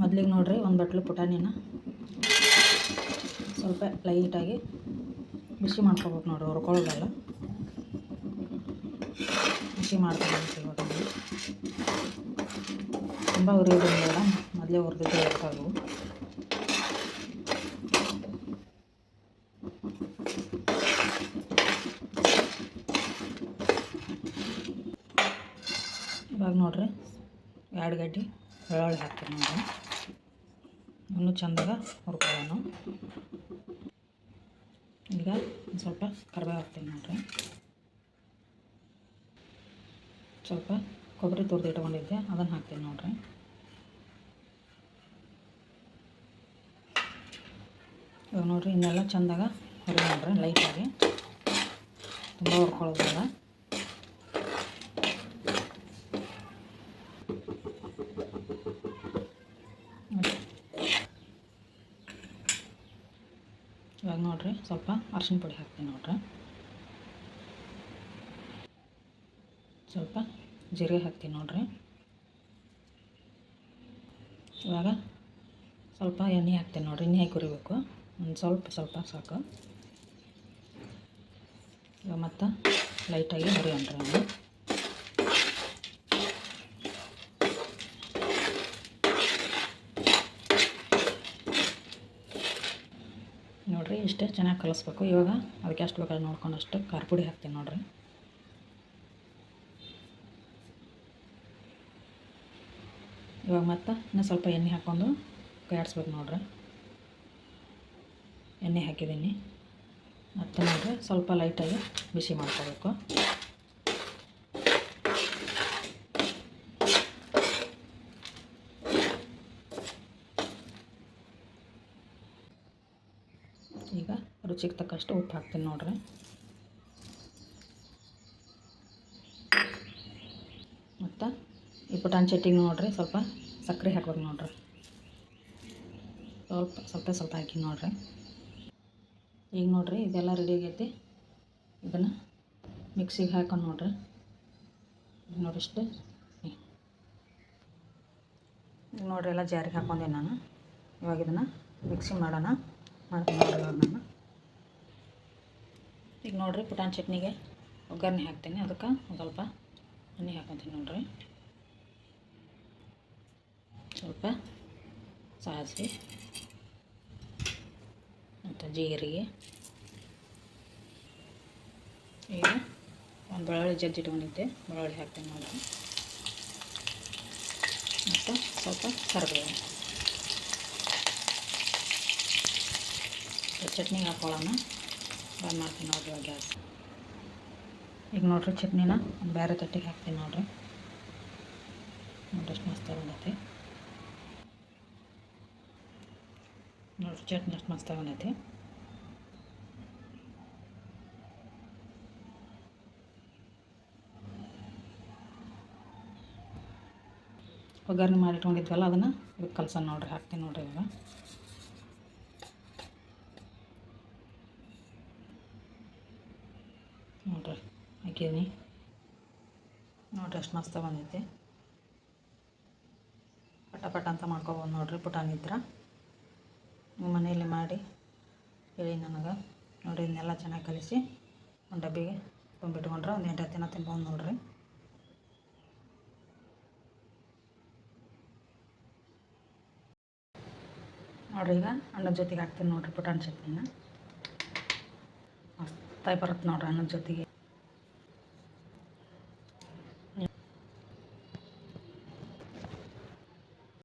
ಮೊದಲಿಗೆ ನೋಡಿರಿ ಒಂದು ಬಟ್ಲು ಪುಟಾಣಿನ ಸ್ವಲ್ಪ ಲೈಟಾಗಿ ಬಿಸಿ ಮಾಡ್ಕೊಬೇಕು ನೋಡಿರಿ, ಹುರ್ಕೊಳ್ಳೋದಲ್ಲ, ಬಿಸಿ ಮಾಡ್ಕೊಬೇಕು. ಇವಾಗ ತುಂಬ ಉರಿಯೋದ್ರಿಂದ ಬೇಡ, ಮೊದಲೇ ಹುರಿದಿದ್ದೇ ಇರ್ತಾವೆ. ಇವಾಗ ನೋಡಿರಿ 2 ಗಡ್ಡೆ ಬೆಳ್ಳುಳ್ಳಿ ಹಾಕ್ತೀನಿ ನೋಡಿರಿ, ಇನ್ನೂ ಚೆಂದಾಗ ಹುರ್ಕೊಳ್ಳೋಣ. ಈಗ ಒಂದು ಸ್ವಲ್ಪ ಕರಿಬೇವು ಹಾಕ್ತೀನಿ ನೋಡಿರಿ, ಸ್ವಲ್ಪ ಕೊಬ್ಬರಿ ತುರಿದು ಇಟ್ಕೊಂಡಿದ್ದೆ ಅದನ್ನು ಹಾಕ್ತೀನಿ ನೋಡಿರಿ. ಇವಾಗ ನೋಡಿರಿ ಇನ್ನೆಲ್ಲ ಚೆಂದಾಗ ಹುರಿ ನೋಡಿರಿ, ಲೈಟಾಗಿ, ತುಂಬ ಹುರ್ಕೊಳ್ಳೋದಿಲ್ಲ. ಇವಾಗ ನೋಡಿರಿ ಸ್ವಲ್ಪ ಅರಿಶಿನ ಪುಡಿ ಹಾಕ್ತೀನಿ ನೋಡಿರಿ, ಸ್ವಲ್ಪ ಜೀರಿಗೆ ಹಾಕ್ತೀನಿ ನೋಡಿರಿ. ಇವಾಗ ಸ್ವಲ್ಪ ಎಣ್ಣೆ ಹಾಕ್ತೀನಿ ನೋಡಿರಿ, ಎಣ್ಣೆ ಹಾಕಿ ಹುರಿಬೇಕು, ಒಂದು ಸ್ವಲ್ಪ ಸಾಕು. ಇವಾಗ ಮತ್ತು ಲೈಟಾಗಿ ಹುರಿಯೋಣ್ರಿ ಅದು. ನೋಡಿರಿ ಇಷ್ಟೇ ಚೆನ್ನಾಗಿ ಕಲಿಸ್ಬೇಕು. ಇವಾಗ ಅದಕ್ಕೆ ಎಷ್ಟು ಬೇಕಾದ್ರೆ ನೋಡ್ಕೊಂಡು ಅಷ್ಟು ಖಾರ ಪುಡಿ ಹಾಕ್ತೀನಿ ನೋಡಿರಿ. ಇವಾಗ ಮತ್ತು ಇನ್ನೂ ಸ್ವಲ್ಪ ಎಣ್ಣೆ ಹಾಕ್ಕೊಂಡು ಕೈಯಾಡಿಸ್ಬೇಕು ನೋಡಿರಿ. ಎಣ್ಣೆ ಹಾಕಿದ್ದೀನಿ ಮತ್ತು ನೋಡಿರಿ ಸ್ವಲ್ಪ ಲೈಟಾಗಿ ಬಿಸಿ ಮಾಡ್ಕೋಬೇಕು. ಈಗ ರುಚಿಗೆ ತಕ್ಕಷ್ಟು ಉಪ್ಪು ಹಾಕ್ತೀನಿ ನೋಡಿರಿ. ಮತ್ತು ಈ ಪುಟಾಣಿ ಚಟ್ನಿಗೆ ನೋಡಿರಿ ಸ್ವಲ್ಪ ಸಕ್ಕರೆ ಹಾಕ್ಬೇಕು ನೋಡಿರಿ, ಸ್ವಲ್ಪ ಹಾಕಿ ನೋಡಿರಿ. ಈಗ ನೋಡಿರಿ ಇದೆಲ್ಲ ರೆಡಿ ಆಗೈತಿ. ಇದನ್ನು ಮಿಕ್ಸಿಗೆ ಹಾಕೊಂಡು ನೋಡಿರಿ, ನೋಡಿಷ್ಟು ಈಗ ನೋಡಿರಿ ಎಲ್ಲ ಜಾರಿಗೆ ಹಾಕ್ಕೊಂಡೆ ನಾನು. ಇವಾಗ ಇದನ್ನು ಮಿಕ್ಸಿ ಮಾಡ್ತೀನಿ ನೋಡಿರಿ. ಇವಾಗ ನಾನು ಈಗ ನೋಡಿರಿ ಪುಟಾಣಿ ಚಟ್ನಿಗೆ ಒಗ್ಗರಣೆ ಹಾಕ್ತೀನಿ. ಅದಕ್ಕೆ ಒಂದು ಸ್ವಲ್ಪ ಎಣ್ಣೆ ಹಾಕ್ಕೊತೀನಿ ನೋಡಿರಿ, ಸ್ವಲ್ಪ ಸಾಸಿವೆ ಮತ್ತು ಜೀರಿಗೆ. ಈಗ ಒಂದು ಬೆಳ್ಳುಳ್ಳಿ ಜಜ್ಜಿ ಇಟ್ಕೊಂಡಿದ್ದೆ, ಬೆಳ್ಳುಳ್ಳಿ ಹಾಕ್ತೀನಿ ನೋಡಿರಿ, ಮತ್ತು ಸ್ವಲ್ಪ ಕರಿಬೇವು. ಚಟ್ನಿಗೆ ಹಾಕ್ಕೊಳ್ಳೋಣ, ಬಂದ್ ಮಾಡ್ತೀನಿ ನೋಡಿರಿ ಗ್ಯಾಸ್. ಈಗ ನೋಡಿರಿ ಚಟ್ನಿನ ಒಂದು ಬೇರೆ ತಟ್ಟಿಗೆ ಹಾಕ್ತೀನಿ ನೋಡಿರಿ, ನೋಡಿರಿ ಎಷ್ಟು ಮಸ್ತ್ ಬಂದೈತಿ ನೋಡಿರಿ, ಚಟ್ನಿ ಎಷ್ಟು ಮಸ್ತ್ ಬಂದೈತಿ. ಒಗ್ಗರಣೆ ಮಾಡಿಟ್ಕೊಂಡಿದ್ವಲ್ಲ ಅದನ್ನು ಇದಕ್ಕೆ ಕಲ್ಸೋಣ ನೋಡಿರಿ, ಹಾಕ್ತೀನಿ ನೋಡಿರಿ. ಇವಾಗ ನೋಡಿರಿ ಹಾಕಿದ್ದೀನಿ ನೋಡಿರಿ, ಎಷ್ಟು ಮಸ್ತ್ ಬಂದೈತಿ. ಪಟ ಅಂತ ಮಾಡ್ಕೊಬೋದು ನೋಡಿರಿ. ಪುಟಾಣಿ ಇದ್ರೆ ನಿಮ್ಮ ಮನೆಯಲ್ಲಿ ಮಾಡಿ ಹೇಳಿ ನನಗೆ. ನೋಡಿರಿ ಇದನ್ನೆಲ್ಲ ಚೆನ್ನಾಗಿ ಕಲಿಸಿ ಒಂದು ಡಬ್ಬಿಗೆ ತುಂಬಿಟ್ಕೊಂಡ್ರೆ ಒಂದು 8 ದಿನ ತಿನ್ಬೋದು ನೋಡಿರಿ. ನೋಡಿರಿ ಈಗ ಅನ್ನದ ಜೊತೆಗೆ ಹಾಕ್ತೀನಿ ನೋಡಿರಿ ಪುಟಾಣಿ ಚಟ್ನಿನ, ಮಸ್ತಾಗಿ ಬರುತ್ತೆ ನೋಡಿರಿ ಅನ್ನದ ಜೊತೆಗೆ.